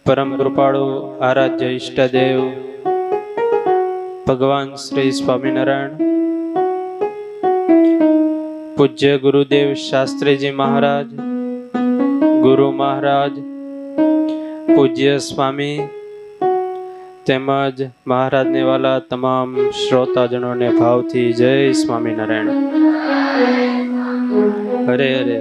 પરમ કૃપાળુ આરાધ્ય ઈષ્ટદેવ ભગવાન શ્રી સ્વામિનારાયણ, પૂજ્ય ગુરુદેવ શાસ્ત્રીજી મહારાજ, ગુરુ મહારાજ, પૂજ્ય સ્વામી તેમજ મહારાજને વાલા તમામ શ્રોતાજનોને ભાવથી જય સ્વામિનારાયણ. હરે હરે.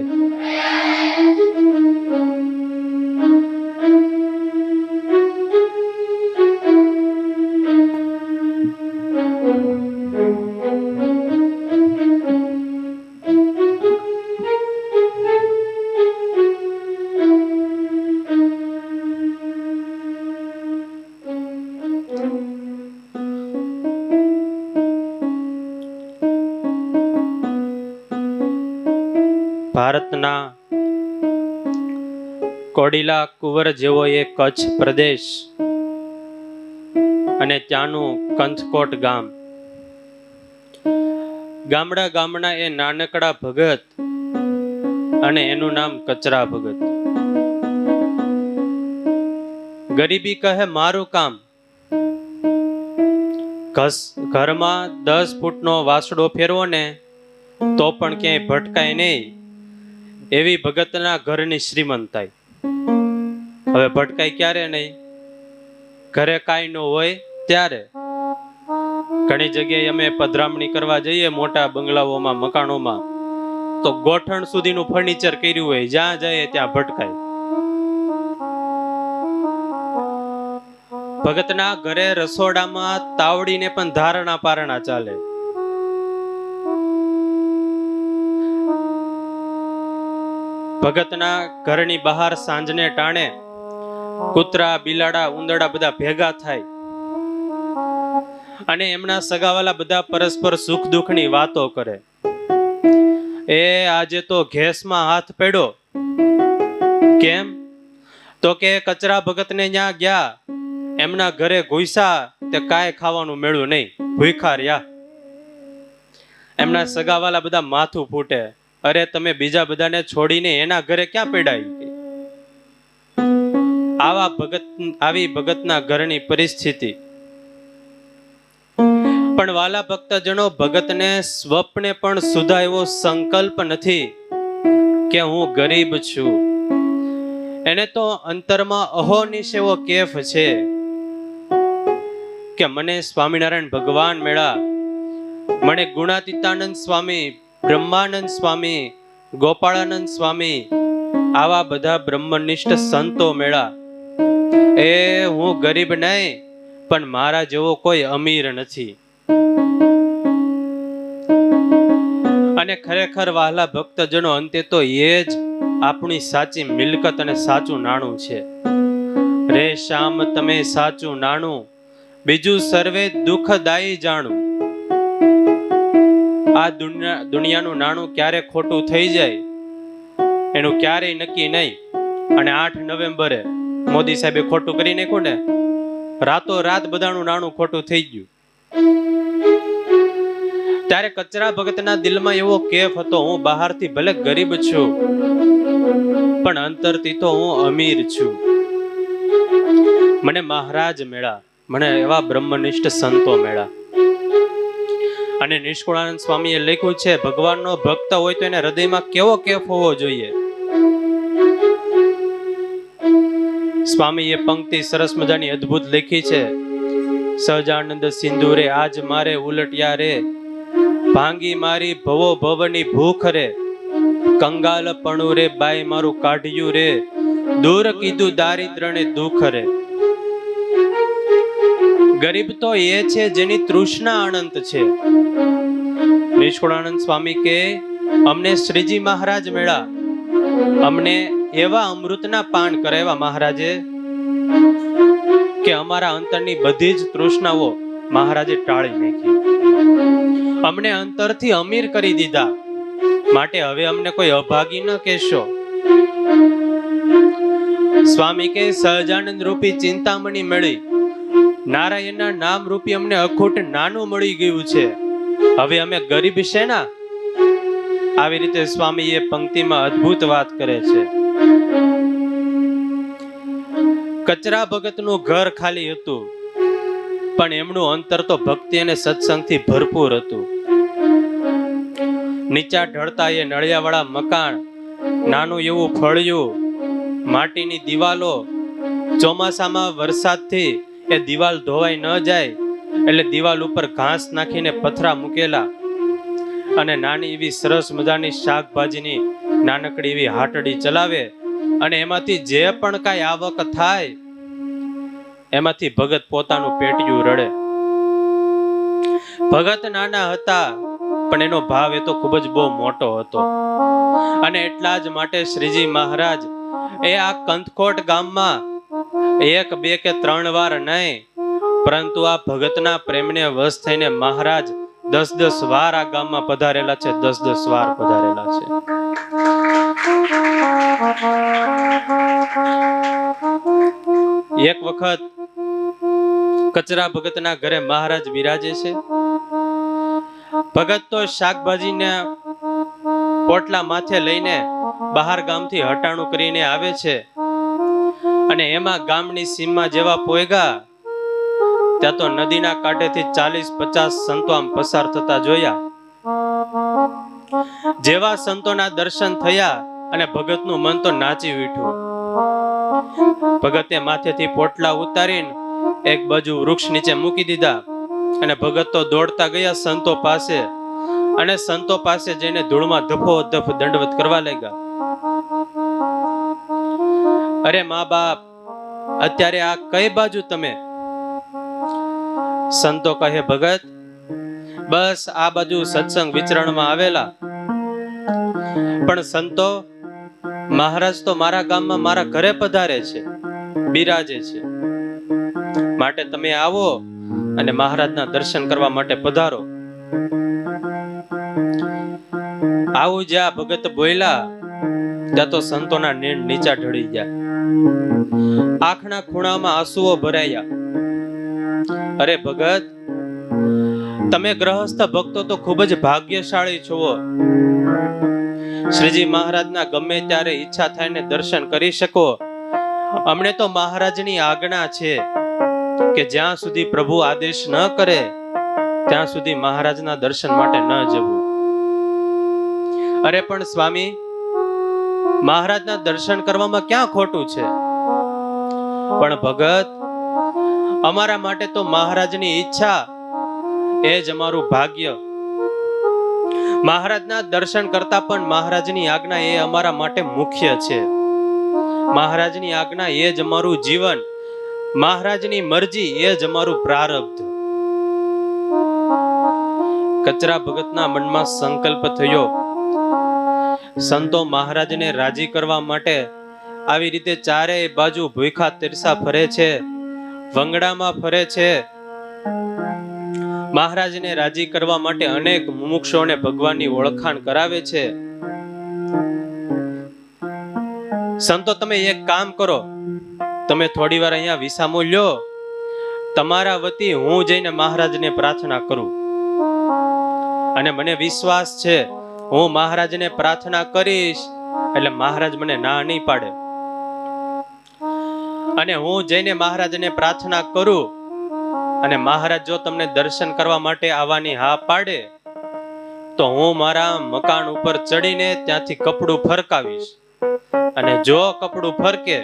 ભારતના કોડીલા કુંવર જેવો એક કચ્છ પ્રદેશ અને ત્યાંનું કંથકોટ ગામ. ગામના એ નાનકડા ભગત અને એનું નામ કચરા ભગત. ગરીબી કહે મારું કામ. ઘરમાં 10 ફૂટનો વાસડો ફેરવો ને તો પણ ક્યાંય ભટકાય નહીં એવી ભગતના ઘરની શ્રીમંતાઈ. હવે ભટકાય ક્યારે નહીં? ઘરે કાંઈ ન હોય ત્યારે. ઘણી જગ્યાએ અમે પધરામણી કરવા જઈએ મોટા બંગલાઓમાં, મકાનોમાં, તો ગોઠણ સુધીનું ફર્નિચર કર્યું હોય, જ્યાં જાય ત્યાં ભટકાય. ભગતના ઘરે રસોડામાં તાવડીને પણ ધારણા પારણા ચાલે. ભગતના ઘરની બહાર સાંજને ટાણે કૂતરા, બિલાડા, ઉંદરડા બધા ભેગા થાય અને એમના સગાવાલા બધા પરસ્પર સુખ દુઃખની વાતો કરે. એ આજે તો ગેસમાં હાથ પડ્યો. કેમ? તો કે કચરા ભગતને ત્યાં ગયા, એમના ઘરે ઘૂસ્યા તે કાંઈ ખાવાનું મળ્યું નહીં, ભૂખા રહ્યા. એમના સગાવાલા બધા માથું ફૂટે. અરે તમે બીજા બધાને છોડીને એના ઘરે ક્યાં પેડાઈ? આવી ભગતના ઘરની પરિસ્થિતિ. પણ વાલા ભક્તજનો, ભગતને સ્વપ્ને પણ સુધા એવો સંકલ્પ નથી કે હું ગરીબ છું. એને તો અંતરમાં અહોનિશ એવો કેફ છે કે મને સ્વામિનારાયણ ભગવાન મળ્યા, મને ગુણાતીતાનંદ સ્વામી, બ્રહ્માનંદ સ્વામી, ગોપાળાનંદ સ્વામી, આવા બધા બ્રહ્મનિષ્ઠ સંતો મળ્યા. એ હું ગરીબ નહીં, પણ મારા જેવો કોઈ અમીર નથી. અને ખરેખર વહાલા ભક્તજનો, અંતે તો એ જ આપણી સાચી મિલકત અને સાચું નાણું છે. રે શ્યામ તમે સાચું નાણું, બીજું સર્વે દુઃખદાયી જાણું. આ દુનિયાનું નાણું ક્યારે ખોટું થઈ જાય એનું ક્યારેય નક્કી નહીં. અને 8 નવેમ્બરે મોદી સાહેબે ખોટું કરી નાખ્યું ને, રાતો રાત બધાનું નાણું ખોટું થઈ ગયું. ત્યારે કચરા ભગતના દિલમાં એવો કેફ હતો, હું બહારથી ભલે ગરીબ છું પણ અંતરથી તો હું અમીર છું. મને મહારાજ મળ્યા, મને એવા બ્રહ્મનિષ્ઠ સંતો મળ્યા. અને નિષ્કુળાનંદ સ્વામીએ લખ્યું છે, ભગવાનનો ભક્ત હોય તો એને હૃદયમાં કેવો કેફ હોવો જોઈએ. સ્વામીએ પંક્તિ સરસ મજાની અદ્ભુત લખી છે. સહજાનંદ સિંધુ રે આજ મારે ઉલટ્યા રે, ભાંગી મારી ભવો ભવની ભૂખ રે, કંગાલ પણું રે બાઈ મારું કાઢ્યું રે, દૂર કીધું દારિદ્રને દુઃખ રે. ગરીબ તો એ છે જેની તૃષ્ણા અનંત છે. નિષ્કુળાનંદ સ્વામી કે અમને શ્રીજી મહારાજ મળ્યા, અમને એવા અમૃતના પાન કરાવ્યા મહારાજે કે અમારા અંતરની બધી જ તૃષ્ણાઓ મહારાજે ટાળી નાખી. અમને અંતરથી અમીર કરી દીધા, માટે હવે અમને કોઈ અભાગી ન કહેશો. સ્વામી કે સહજાનંદ રૂપી ચિંતામણી મળી, નારાયણના નામ રૂપી અમને અખૂટ નાનું મળી ગયું છે, હવે અમે ગરીબ છે ના. આવી રીતે સ્વામી એ પંક્તિમાં અદ્ભુત વાત કરે છે. કચરા ભગતનું ઘર ખાલી હતું, પણ એમનું અંતર તો ભક્તિ અને સત્સંગથી ભરપૂર હતું. નીચા ઢળતા એ નળિયાવાળા મકાન, નાનું એવું ફળિયું, માટીની દિવાલો, ચોમાસામાં વરસાદથી એ દિવાલ ધોવાઈ ન જાય એટલે દિવાલ ઉપર ઘાસ નાખીને પથરા મૂકેલા, અને નાની એવી સરસ મજાની શાકભાજીની નાનકડી એવી હાટડી ચલાવે, અને એમાંથી જે પણ કાંઈ આવક થાય એમાંથી ભગત પોતાનું પેટિયું રડે. ભગત નાના હતા, પણ એનો ભાવ એ તો ખૂબ જ બહુ મોટો હતો. અને એટલા જ માટે શ્રીજી મહારાજ એ આ કંથકોટ ગામમાં 1, 2 કે 3 વાર નહીં, પરંતુ આ ભગતના પ્રેમને વશ થઈને મહારાજ 10 વાર આ ગામમાં પધારેલા છે. 10 વાર પધારેલા છે. એક વખત કચરા ભગતના ઘરે મહારાજ બિરાજે છે. ભગત તો શાકભાજીને પોટલા માથે લઈને બહાર ગામથી હટાણું કરીને આવે છે, અને એમાં ગામની સીમમાં જેવા પોયગા ત્યાં તો નદીના કાંઠેથી 40-50 સંતો આમ પસાર થતા જોયા. જેવા સંતોના દર્શન થયા અને ભગતનું મન તો નાચી ઉઠ્યું. ભગતે માથેથી પોટલા ઉતારીને એક બાજુ વૃક્ષ નીચે મૂકી દીધા, અને ભગત તો દોડતા ગયા સંતો પાસે, અને સંતો પાસે જઈને ધૂળમાં ધફોધફ દંડવત કરવા લાગ્યા. અરે મા બાપ, અત્યારે આ કઈ બાજુ તમે? સંતો કહે, ભગત બસ આ બાજુ સત્સંગ વિચરણમાં આવેલા. પણ સંતો, મહારાજ તો મારા ગામમાં મારા ઘરે પધારે છે, બિરાજે છે, માટે તમે આવો અને મહારાજના દર્શન કરવા માટે પધારો. આવું જ્યાં ભગત બોલ્યા ત્યાં તો સંતોના નીણ નીચા ઢળી ગયા. આંખના ખૂણામાં આંસુઓ ભરાયા. અરે ભગત, તમે ગ્રહસ્થ ભક્તો તો ખૂબ જ ભાગ્યશાળી છો. શ્રીજી મહારાજના ગમે ત્યારે ઈચ્છા થાય ને દર્શન કરી શકો. અમને તો મહારાજની આજ્ઞા છે કે જ્યાં સુધી પ્રભુ આદેશ ન કરે ત્યાં સુધી મહારાજના દર્શન માટે ન જવું. અરે પણ સ્વામી, મહારાજના દર્શન કરવામાં ક્યાં ખોટું છે? પણ ભગત, અમારા માટે તો મહારાજની ઈચ્છા એ જ અમારું ભાગ્ય. મહારાજના દર્શન કરતા પણ મહારાજની આજ્ઞા એ અમારા માટે મુખ્ય છે. મહારાજની આજ્ઞા એ જ અમારું જીવન, મહારાજની મરજી એ જ અમારું પ્રારબ્ધ. કચરા ભગતના મનમાં સંકલ્પ થયો, સંતો મહારાજને રાજી કરવા માટે આવી રીતે ચારેય બાજુ ભૂખા તરસા ફરે છે, વંગડામાં ફરે છે. મહારાજને રાજી કરવા માટે અનેક મુમુક્ષોને ભગવાનની ઓળખાણ કરાવે છે. સંતો, તમે એક કામ કરો, તમે થોડી વાર અહીંયા વિસામો લ્યો. તમારા વતી હું જઈને મહારાજને પ્રાર્થના કરું, અને મને વિશ્વાસ છે હું મહારાજને પ્રાર્થના કરીશ એટલે મહારાજ મને ના નહીં પાડે. અને હું જઈને મહારાજને પ્રાર્થના કરું અને મહારાજ જો તમને દર્શન કરવા માટે આવવાની હા પાડે તો હું મારા મકાન ઉપર ચડીને ત્યાંથી કપડું ફરકાવીશ, અને જો કપડું ફરકે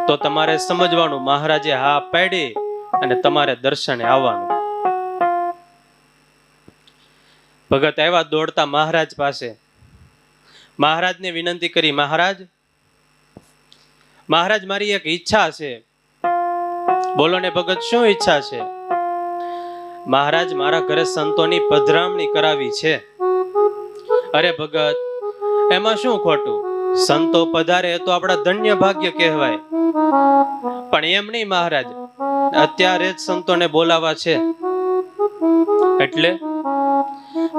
તો તમારે સમજવાનું મહારાજે હા પાડી અને તમારે દર્શને આવવાનું. ભગત આવ્યા દોડતા મહારાજ પાસે. મહારાજને વિનંતી કરી, મહારાજ મારી એક ઈચ્છા છે. બોલો ને ભગત, શું ઈચ્છા છે? મહારાજ, મારા ઘરે સંતોની પધરામણી કરાવી છે. અરે ભગત, એમાં શું ખોટું? સંતો પધારે તો આપણા ધન્ય ભાગ્ય કહેવાય. પણ એમ નહીં મહારાજ, અત્યારે જ સંતોને બોલાવા છે. એટલે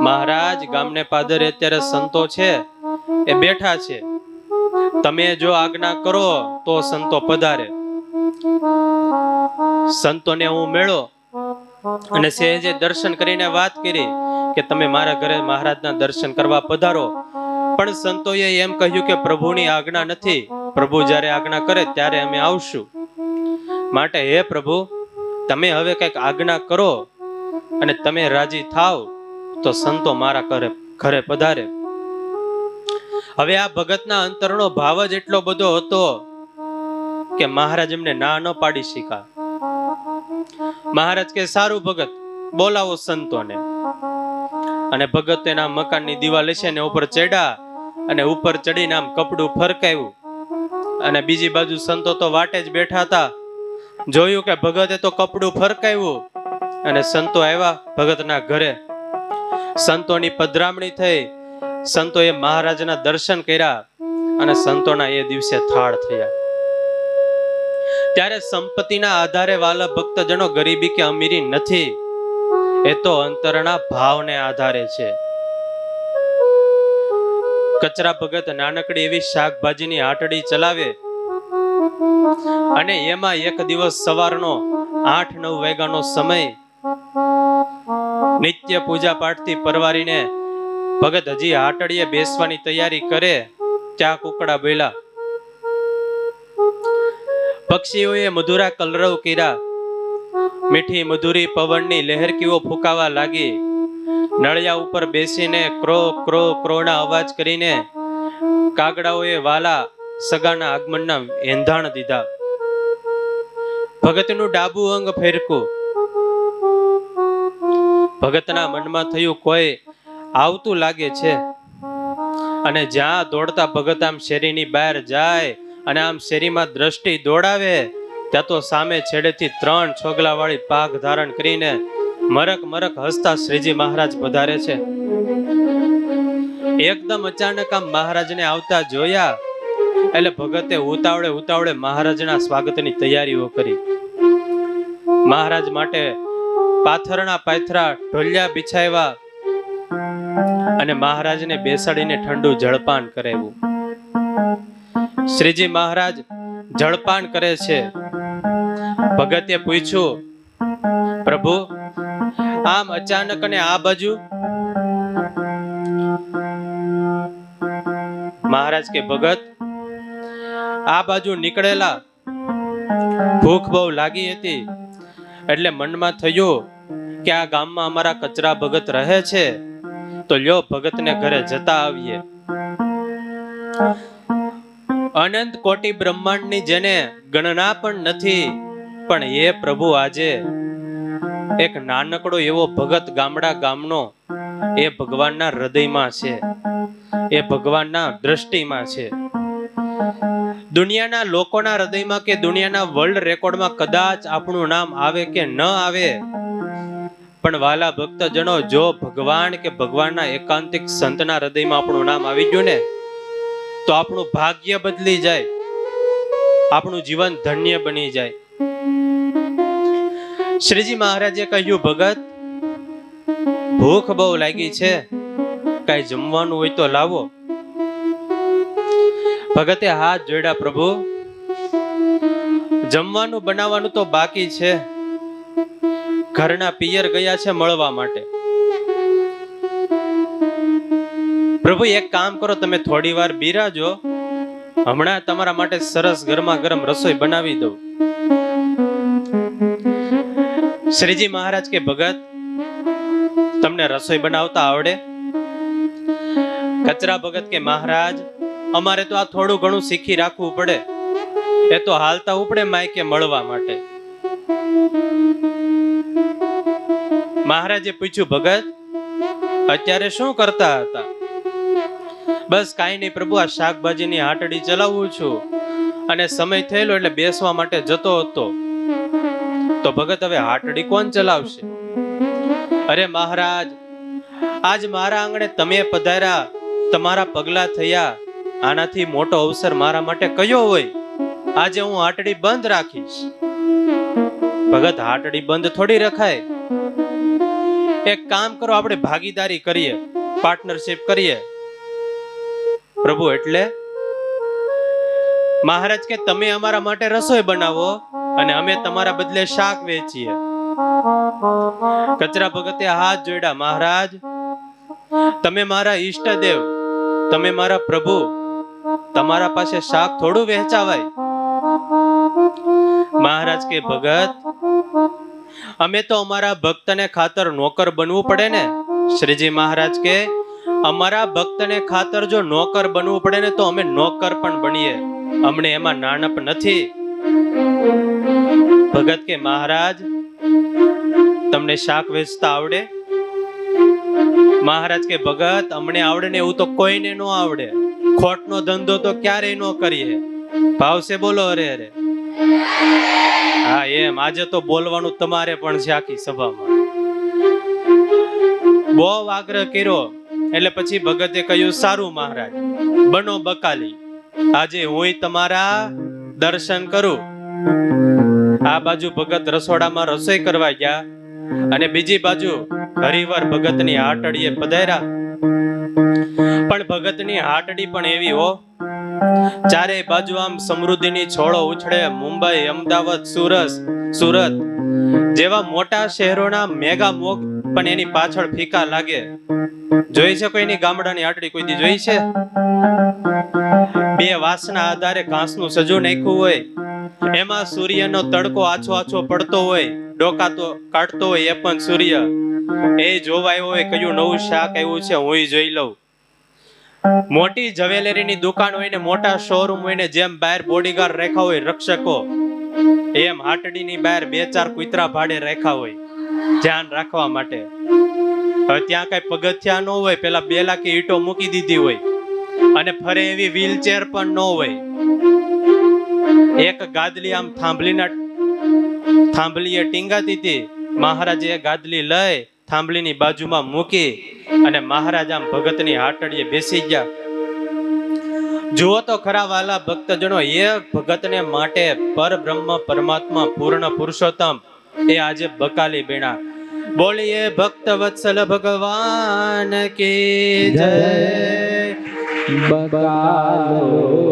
મહારાજ, ગામને પાદરે અત્યારે સંતો છે, એ બેઠા છે. તમે જો આજ્ઞા કરો તો સંતો પધારે. સંતોને હું મેળો અને સહેજે દર્શન કરીને વાત કરી કે તમે મારા ઘરે મહારાજના દર્શન કરવા પધારો. પણ સંતોએ એમ કહ્યું કે પ્રભુની આજ્ઞા નથી, પ્રભુ જ્યારે આજ્ઞા કરે ત્યારે અમે આવશું. માટે હે પ્રભુ, તમે હવે કંઈક આજ્ઞા કરો અને તમે રાજી થાવ તો સંતો મારા ઘરે પધારે. હવે આ ભગતના અંતરનો ભાવ જ એટલો બધો હતો કે મહારાજ એમને ના ન પાડી શકા. મહારાજ કે સારું ભગત, બોલાવો સંતોને. અને ભગત એના મકાનની દિવાલ છે ને ઉપર ચડ્યા અને ઉપર ચડીને આમ કપડું ફરકાવ્યું. અને બીજી બાજુ સંતો તો વાટે જ બેઠા હતા. જોયું કે ભગતે તો કપડું ફરકાવ્યું અને સંતો આવ્યા ભગતના ઘરે. સંતોની પધરામણી થઈ, સંતોએ મહારાજના દર્શન કર્યા અને સંતોના એ દિવસે થાળ થયા. ત્યારે સંપત્તિના આધારે વાલા ભક્તજનો ગરીબી કે અમીરી નથી, એ તો અંતરના ભાવને આધારે છે. કચરા ભગત નાનકડી એવી શાકભાજીની હાટડી ચલાવે અને એમાં એક દિવસ સવારનો 8-9 વાગ્યાનો સમય, નિત્ય પૂજા પાઠથી પરવારીને ભગત હજી હાટડીએ બેસવાની તૈયારી કરે ત્યાં કુકડા બોલ્યા. પક્ષીઓએ મધુરા કલરવ કર્યા. મીઠી મધુરી પવનની લહેરકીઓ ફૂંકાવા લાગી. નળિયા ઉપર બેસીને ક્રો ક્રો ક્રોના અવાજ કરીને કાગડાઓએ વાલા સગાના આગમનના એંધાણ દીધા. ભગતનું ડાબુ અંગ ફેરકું. ભગતના મનમાં થયું કોઈ આવતું લાગે છે. અને જ્યાં દોડતા ભગત આમ શેરીની બહાર જાય અને આમ શેરીમાં દ્રષ્ટિ દોડાવે ત્યાં તો સામે છેડેથી 3 છોગલા વાળી પાઘ ધારણ કરીને મરક મરક હસતા શ્રીજી મહારાજ પધારે છે. એકદમ અચાનક આમ મહારાજને આવતા જોયા એટલે ભગતે ઉતાવળે ઉતાવળે મહારાજના સ્વાગતની તૈયારીઓ કરી. મહારાજ માટે પાથરના પાથરા ઢોલિયા બિછાવ્યા અને મહારાજને બેસાડીને ઠંડુ જળપાન કરાવ્યું. શ્રીજી મહારાજ જળપાન કરે છે. ભગતે પૂછ્યું, પ્રભુ આમ અચાનક અને આ બાજુ? મહારાજ કે ભગત આ બાજુ નીકળેલા, ભૂખ બહુ લાગી હતી એટલે મનમાં થયું કે આ ગામમાં અમારા કચરા ભગત રહે છે તો લ્યો ભગતને ઘરે જતા આવીએ. અનંત કોટી બ્રહ્માંડની જેને ગણના પણ નથી, પણ એ પ્રભુ આજે એક નાનકડો એવો ભગત ગામડા ગામનો એ ભગવાનના હૃદયમાં છે, એ ભગવાનના દ્રષ્ટિમાં છે. દુનિયાના લોકોના હૃદયમાં કે દુનિયાના વર્લ્ડ રેકોર્ડમાં કદાચ આપણું નામ આવે કે ન આવે, પણ વાલા ભક્તજનો જો ભગવાન કે ભગવાનના એકાંતિક સંતના હૃદયમાં આપણું નામ આવી ગયું ને તો આપણું ભાગ્ય બદલી જાય, આપણું જીવન ધન્ય બની જાય. શ્રીજી મહારાજે કહ્યું, ભગત ભૂખ બહુ લાગી છે, કઈ જમવાનું હોય તો લાવો. ભગતે હાથ જોડ્યા, પ્રભુ જમવાનું બનાવવાનું તો બાકી છે, ઘરના પિયર ગયા છે મળવા માટે. પ્રભુ એક કામ કરો, તમે થોડી વાર બિરાજો, હમણાં તમારા માટે સરસ ગરમા ગરમ રસોઈ બનાવી દઉં. શ્રીજી મહારાજ કે ભગત તમને રસોઈ બનાવતા આવડે? કચરા ભગત કે મહારાજ અમારે તો આ થોડું ઘણું શીખી રાખવું પડે, એ તો હાલતા ઉપડે માયકે મળવા માટે. મહારાજે પૂછ્યું, ભગત અત્યારે શું કરતા હતા? બસ કાંઈ નહીં પ્રભુ, આ શાકભાજીની હાટડી ચલાવું છું અને સમય થયેલો એટલે બેસવા માટે જતો હતો. તો ભગત હવે હાટડી કોણ ચલાવશે? અરે મહારાજ આજ મારા આંગણે તમે પધાર્યા, તમારા પગલા થયા, આનાથી મોટો અવસર મારા માટે કયો હોય? આજે હું હાટડી બંધ રાખીશ. ભગત હાટડી બંધ થોડી રખાય. એક કામ કરો, આપણે ભાગીદારી કરીએ, પાર્ટનરશિપ કરીએ. પ્રભુ એટલે? મહારાજ કે તમે અમારા માટે રસોઈ બનાવો અને અમે તમારા બદલે શાક વેચીએ. કચરા ભગતે હાથ જોડ્યા, મહારાજ તમે મારા ઈષ્ટદેવ, તમે મારા પ્રભુ, તમારા પાસે શાક થોડું વહેંચાવાય. મહારાજ કે ભગત, અમે તો અમારા ભક્તને ખાતર નોકર બનવું પડે ને. શ્રીજી મહારાજ કે અમારા ભક્તને ખાતર જો નોકર બનવું પડે ને તો અમે નોકર પણ બનીએ, અમને એમાં નાનપ નથી. ભગત કે મહારાજ તમને શાક વેચતા આવડે? મહારાજ કે ભગત અમને આવડે ને એવું તો કોઈને ન આવડે, ખોટનો ધંધો તો ક્યારેય ન કરીએ. ભાવશે બોલો અરે અરે. હા એમ આજે તો બોલવાનું તમારે પણ છે આખી સભામાં. બહુ આગ્રહ કર્યો એટલે પછી ભગતે કહ્યું સારું મહારાજ, બનો બકાલી, આજે હું તમારા દર્શન કરું. આ બાજુ ભગત રસોડામાં રસોઈ કરવા ગયા અને બીજી બાજુ હરિવાર ભગતની હાટડીએ પધાર્યા. પણ ભગતની હાટડી પણ એવી હો, ચારે બાજુ આમ સમૃદ્ધિની છોડો ઉછળે. મુંબઈ, અમદાવાદ, સુરત જેવા મોટા શહેરોના મેગા મોગ પણ એની પાછળ ફીકા લાગે. જોઈ છે કોઈની ગામડાની હાટડી કોઈ દી જોઈ છે? બે વાસના આધારે ઘાસનું સજુ નાખ્યું હોય, એમાં સૂર્યનો તડકો આછો આછો પડતો હોય, ડોકાતો કાઢતો હોય એ પણ સૂર્ય. એ જોવાયો હોય કયું નવું શાક આવ્યું છે હું જોઈ લઉં. મોટી જ્વેલરીની દુકાન હોય ને મોટા શોરૂમ હોય ને જેમ બહાર બોડીગાર્ડ રાખ્યા હોય રક્ષકો, એમ હાટડીની બહાર બે ચાર કૂતરા ભાડે રાખ્યા હોય ધ્યાન રાખવા માટે. હવે ત્યાં કઈ પગથિયા ન હોય, પેલા 2 લાખ ઈંટો મૂકી દીધી હોય અને ફરે એવી વ્હીલચેર પણ ન હોય. એક ગાદલી આમ થાંભલીએ ટીંગાતી હતી. મહારાજે એ ગાદલી લઈ થાંભલીની બાજુમાં મૂકી અને મહારાજ આમ ભગતની હાટડીએ બેસી ગયા. જુઓ તો ખરા વાલા ભક્તજનો, એ ભગતને માટે પરબ્રહ્મ પરમાત્મા પૂર્ણ પુરુષોત્તમ એ આજે બકાલી બેણા. બોલીએ ભક્ત વત્સલ ભગવાન કી જય. બકાલો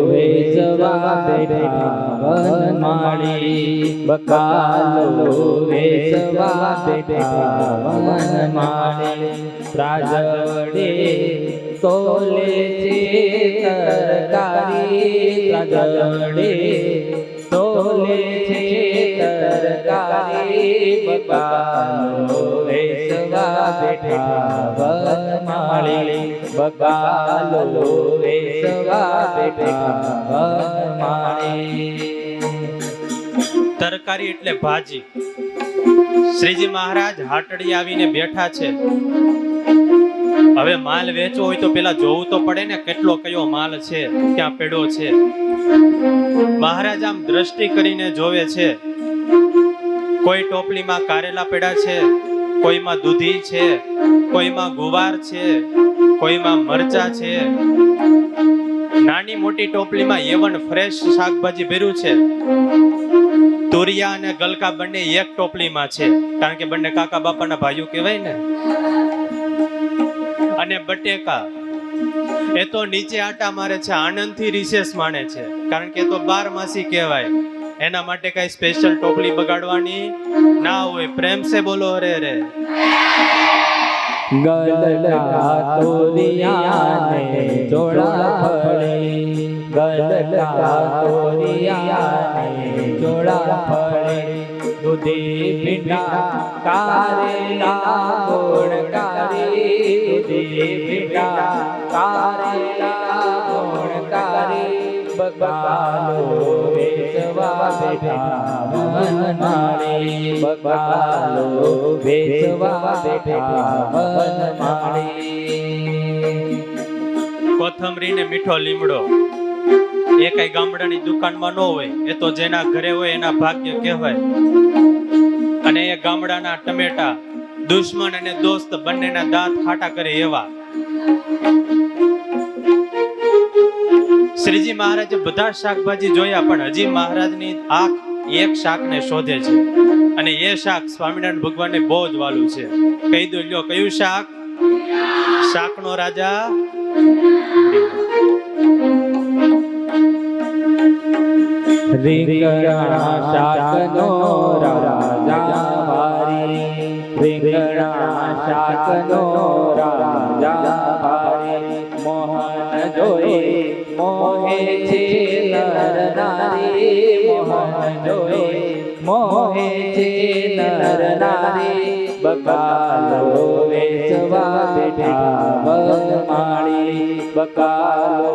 વેચવા બેઠા વનમાળી, બકાલો વેચવા બેઠા વનમાળી. ત્રાજવડે તોલે છે તરકારી, ત્રાજવડે તોલે છે તરકારી. બકાલો વેચવા બેઠા વનમાળી, બકાલો વેચવા બેઠા વનમાળી. તરકારી એટલે ભાજી. શ્રીજી મહારાજ હાટડી આવીને બેઠા છે. હવે માલ વેચવો હોય તો પેલા જોવું તો પડે ને કેટલો કયો માલ છે, ક્યાં પડ્યો છે. મહારાજ આમ દ્રષ્ટિ કરીને જોવે છે. કોઈ ટોપલીમાં કારેલા પડ્યા છે, કોઈમાં દૂધી છે, કોઈમાં ગુવાર છે, કોઈમાં મરચા છે. નાની મોટી ટોપલીમાં એવન ફ્રેશ શાકભાજી ભર્યું છે. તુરિયા અને ગલકા બંને એક ટોપલીમાં છે, કારણ કે બંને કાકા બાપાના ભાઈઓ કહેવાય ને. અને બટેકા એ તો નીચે આટા મારે છે, આનંદથી રિસેસ માણે છે, કારણ કે એ તો 12 કહેવાય. એના માટે કઈ સ્પેશિયલ ટોપલી બગાડવાની ના હોય. પ્રેમ સે બોલો રે રે. ગલકા તોરિયાને જોડા ફળે, ગલકા તોરિયાને જોડા ફળે. દૂધી ભીંડા કારેલા ગોળકારી, દૂધી ભીંડા કારેલા ગોળકારી. બકાલો વેચવા બેઠા વનમાળી, બકાલો વેચવા બેઠા વનમાળી. કોથમરી ને મીઠો લીમડો એ કઈ ગામડાની દુકાનમાં ન હોય, એ તો જેના ઘરે હોય એના ભાગ્ય કહેવાય. અને એ ગામડાના ટમેટા દુશ્મન અને દોસ્ત બંનેના દાંત ખાટા કરે એવા. શ્રીજી મહારાજે બધા શાકભાજી જોયા, પણ હજી મહારાજની આંખ એક શાકને શોધે છે. અને એ શાક સ્વામિનારાયણ ભગવાનને બહુ જ વાલું છે. કહી દો લ્યો કયું શાક? શાકનો રાજા રીંગણા શાકનો રાજા ભારી, રીંગણા શાકનો રાજા ભારી. મોહન જોઈ મોહે છે નર નારી મોહન જોઈ મોહે છે નર નારી બકાલો વેચવા બેઠા વનમાળી બકાલો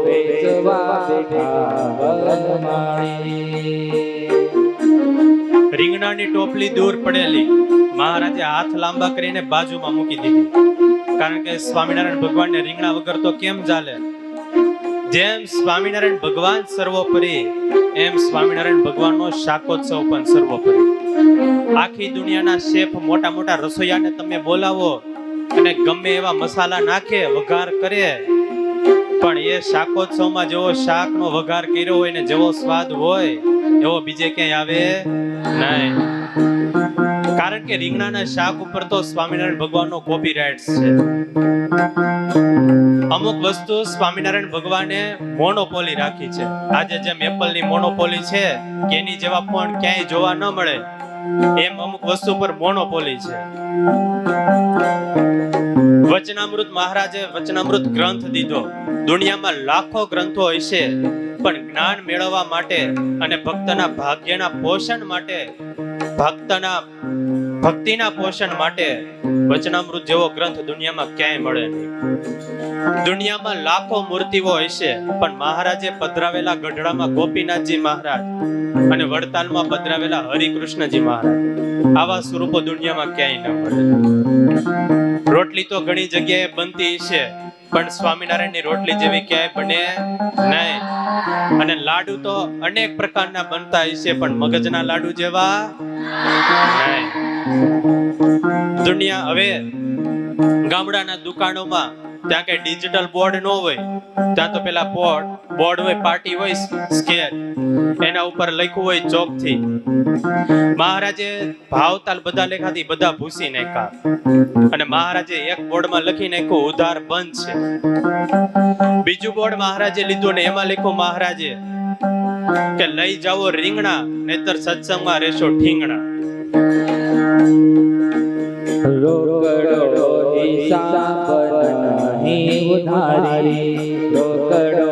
વેચવા બેઠા વનમાળી રીંગણાની ટોપલી દૂર પડેલી મહારાજે હાથ લાંબા કરીને બાજુમાં મૂકી દીધી, કારણ કે સ્વામિનારાયણ ભગવાનને રીંગણા વગર તો કેમ ચાલે. જેમ સ્વામિનારાયણ ભગવાન સર્વોપરી એમ સ્વામિનારાયણ ભગવાનનો શાકોત્સવ પણ સર્વોપરી. આખી દુનિયાના શેફ મોટા મોટા રસોઈયાને તમે બોલાવો અને ગમે એવા મસાલા નાખે વઘાર કરે, પણ એ શાકોત્સવમાં જેવો શાકનો વઘાર કર્યો હોય ને જેવો સ્વાદ હોય એવો બીજે ક્યાંય આવે નહીં. કારણ કે રીંગણાના શાક ઉપર તો સ્વામિનારાયણ ભગવાનનો કોપીરાઇટ્સ છે. અમુક વસ્તુ સ્વામિનારાયણ ભગવાને મોનોપોલી રાખી છે. આજે જેમ એપલની મોનોપોલી છે કે એની જેવા ફોન ક્યાંય જોવા ન મળે, એમ અમુક વસ્તુ પર મોનોપોલી છે. વચનામૃત મહારાજે વચનામૃત ગ્રંથ દીધો. દુનિયામાં લાખો ગ્રંથો હશે, પણ જ્ઞાન મેળવવા માટે અને ભક્તના ભાગ્યના પોષણ માટે, ભક્તિના પોષણ માટે વચનામૃત જેવો ગ્રંથ દુનિયામાં ક્યાંય મળે નહીં. દુનિયામાં લાખો મૂર્તિઓ હશે, પણ મહારાજે પધરાવેલા ગઢડામાં ગોપીનાથજી મહારાજ અને વડતાલમાં પધરાવેલા હરિકૃષ્ણજી મહારાજ આવા સ્વરૂપો દુનિયામાં ક્યાંય ન મળે. રોટલી તો ઘણી જગ્યાએ બનતી છે, પણ સ્વામિનારાયણની રોટલી જેવી ક્યાંય બને નહીં. અને લાડુ તો અનેક પ્રકારના બનતા હશે, પણ મગજના લાડુ જેવા નહીં. દુનિયા હવે ગામડાના દુકાનોમાં ત્યાં કઈ ડિજિટલ બોર્ડ ન હોય, ત્યાં તો પેલા બોર્ડ હોય, પાર્ટી હોય, સ્કેચ, એના ઉપર લખ્યું હોય ચોકથી. મહારાજે ભાવતાલ બધા લેખાથી બધા ભૂસી નાખ્યા, અને મહારાજે એક બોર્ડમાં લખી નાખ્યું ઉધાર બંધ છે. બીજું બોર્ડ મહારાજે લીધું ને એમાં લખ્યું મહારાજે કે લઈ જાઓ રીંગણા, નહીતર સત્સંગમાં રહેશો ઠીંગણા. રોકડો હિસાબ નહીં ઉધારી, રોકડો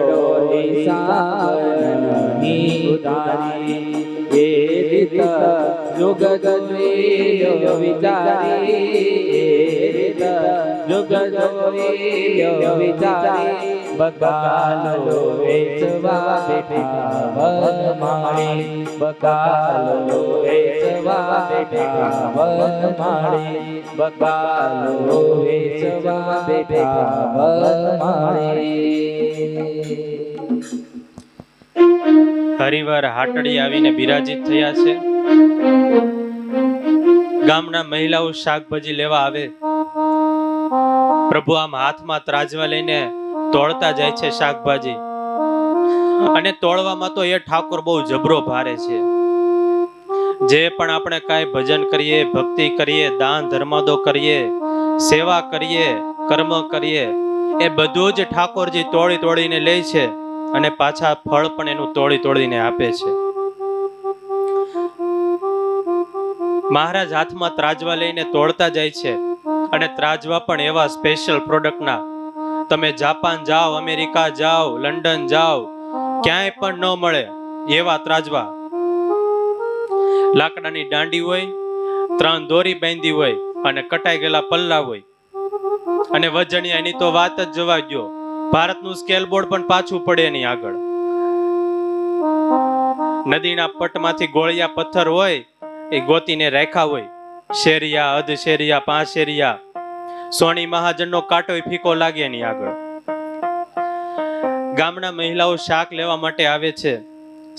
હિસાબ નહીં ઉધારી. એ રીત જુગ જોઈ વિચારી, એ રીત જુગ જોઈ વિચારી. બકાલો વેચવા બેઠા વનમાળી, બકાલો વેચવા બેઠા વનમાળી, બકાલો વેચવા બેઠા વનમાળી. હરિવાર હાટડી આવીને બિરાજિત થયા છે. ગામના મહિલાઓ શાકભાજી લેવા આવે. પ્રભુ આમ હાથમાં ત્રાજવા લઈને તોડતા જાય છે શાકભાજી, અને તોડવામાં તો એ ઠાકોર બહુ જબરો ભારે છે. જે પણ આપણે કાંઈ ભજન કરીએ, ભક્તિ કરીએ, દાન ધર્માદો કરીએ, સેવા કરીએ, કર્મ કરીએ, એ બધું જ ઠાકોરજી તોડી તોડીને લે છે, અને પાછા ફળ પણ એનું તોડી તોડીને આપે છે. મહારાજ હાથમાં ત્રાજવા લઈને તોડતા જાય છે, અને ત્રાજવા પણ એવા સ્પેશિયલ પ્રોડક્ટના. તમે જાપાન જાઓ, અમેરિકા જાઓ, લંડન જાઓ, ક્યાંય પણ ન મળે એવા ત્રાજવા. લાકડાની દાંડી હોય, 3 દોરી બાંધી હોય, અને કટાઈ ગયેલા પલ્લા હોય, અને વજણિયા એની તો વાત જ જવા દો. ભારતનું સ્કેલ બોર્ડ પણ પાછું પડે એની આગળ. નદીના પટમાંથી ગોળિયા પથ્થર હોય, એ ગોતીને રાખ્યા હોય. શેરિયા, અધ શેરિયા, 5 શેરિયા. સોની મહાજનનો કાંટો ફીકો લાગે એની આગળ. ગામના મહિલાઓ શાક લેવા માટે આવે છે,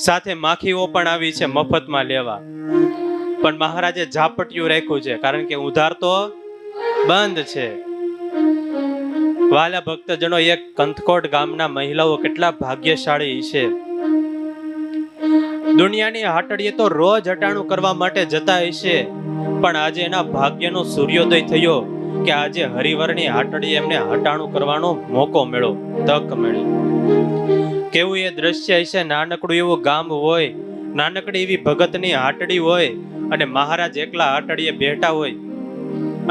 સાથે માખીઓ પણ આવી છે મફતમાં લેવા. પણ મહારાજે ઝાપટિયું રાખ્યું છે, કારણ કે ઉધાર તો બંધ છે. વાલા ભક્તજનો, એક કંથકોટ ગામના મહિલાઓ કેટલા ભાગ્યશાળી છે. દુનિયાની હાટડીએ તો રોજ હટાણું કરવા માટે જતા હશે, પણ આજે એના ભાગ્યનો સૂર્યોદય થયો કે આજે હરિવરની હાટડીએ એમને હટાણું કરવાનો મોકો મળ્યો, તક મળી. કેવું એ દ્રશ્ય હશે. નાનકડું એવું ગામ હોય, નાનકડી એવી ભગતની હાટડી હોય, અને મહારાજ એકલા હાટડીએ બેઠા હોય,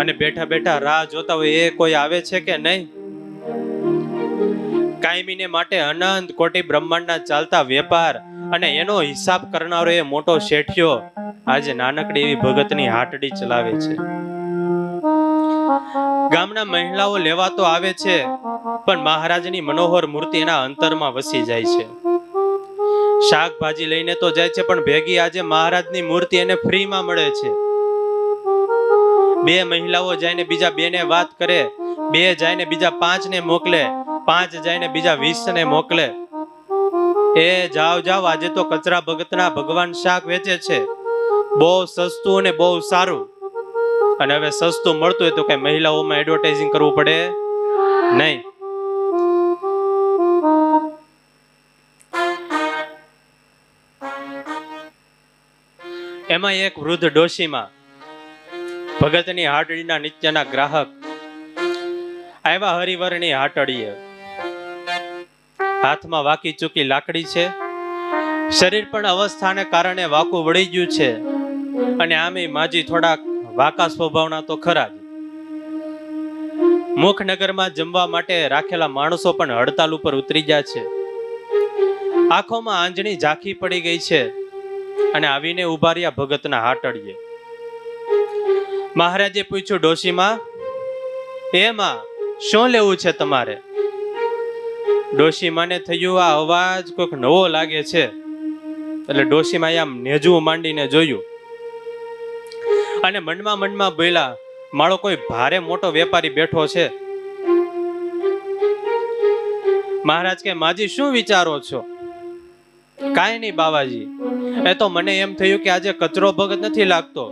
અને બેઠા બેઠા રાહ જોતા હોય એ કોઈ આવે છે કે નહીં. કાયમીને માટે અનંત કોટી બ્રહ્માંડના ચાલતા વેપાર અને એનો હિસાબ કરનારો એ મોટો શેઠિયો આજે નાનકડી એવી ભગતની હાટડી ચલાવે છે. ગામના મહિલાઓ લેવા તો આવે છે, પણ મહારાજની મનોહર મૂર્તિ એના અંતરમાં વસી જાય છે. શાકભાજી લઈને તો જાય છે, પણ ભેગી આજે મહારાજની મૂર્તિ એને ફ્રીમાં મળે છે. બે મહિલાઓ જઈને બીજા બે ને વાત કરે, બે જઈને બીજા 5 ને મોકલે, 5 જઈને બીજા 20 ને મોકલે. એ જાવ જાવ, આજે તો કચરા ભગતના ભગવાન શાક વેચે છે, બહુ સસ્તું અને બહુ સારું. અને હવે સસ્તું મળતું હોય તો કઈ મહિલાઓમાં એડવર્ટાઇઝિંગ કરવું પડે નહીં. એમાં એક વૃદ્ધ ડોશીમાં ભગતની હાટડીના નિત્યના ગ્રાહક આવ્યા હરિવરની હાટડીએ. હાથમાં વાકી ચૂકી લાકડી છે, શરીર પણ અવસ્થાને કારણે વાકું વળી ગયું છે, અને આમે માજી થોડાક વાકા સ્વભાવના તો ખરા જ. મુખનગરમાં જમવા માટે રાખેલા માણસો પણ હડતાલ ઉપર ઉતરી ગયા છે. આંખોમાં આંજણી ઝાંખી પડી ગઈ છે, અને આવીને ઉભા રહ્યા ભગતના હાટડીએ. મહારાજે પૂછ્યું, ડોશીમાં, એમાં શું લેવું છે તમારે? ડોશીમાને થયું આ અવાજ કોઈક નવો લાગે છે, એટલે ડોશીમાએ આમ નેજવું માંડીને જોયું અને મનમાં બોલ્યા, મારો કોઈ ભારે મોટો વેપારી બેઠો છે. મહારાજ કે, માજી શું વિચારો છો? કાંઈ નહીં બાવાજી, એ તો મને એમ થયું કે આજે કચરો ભગત નથી લાગતો,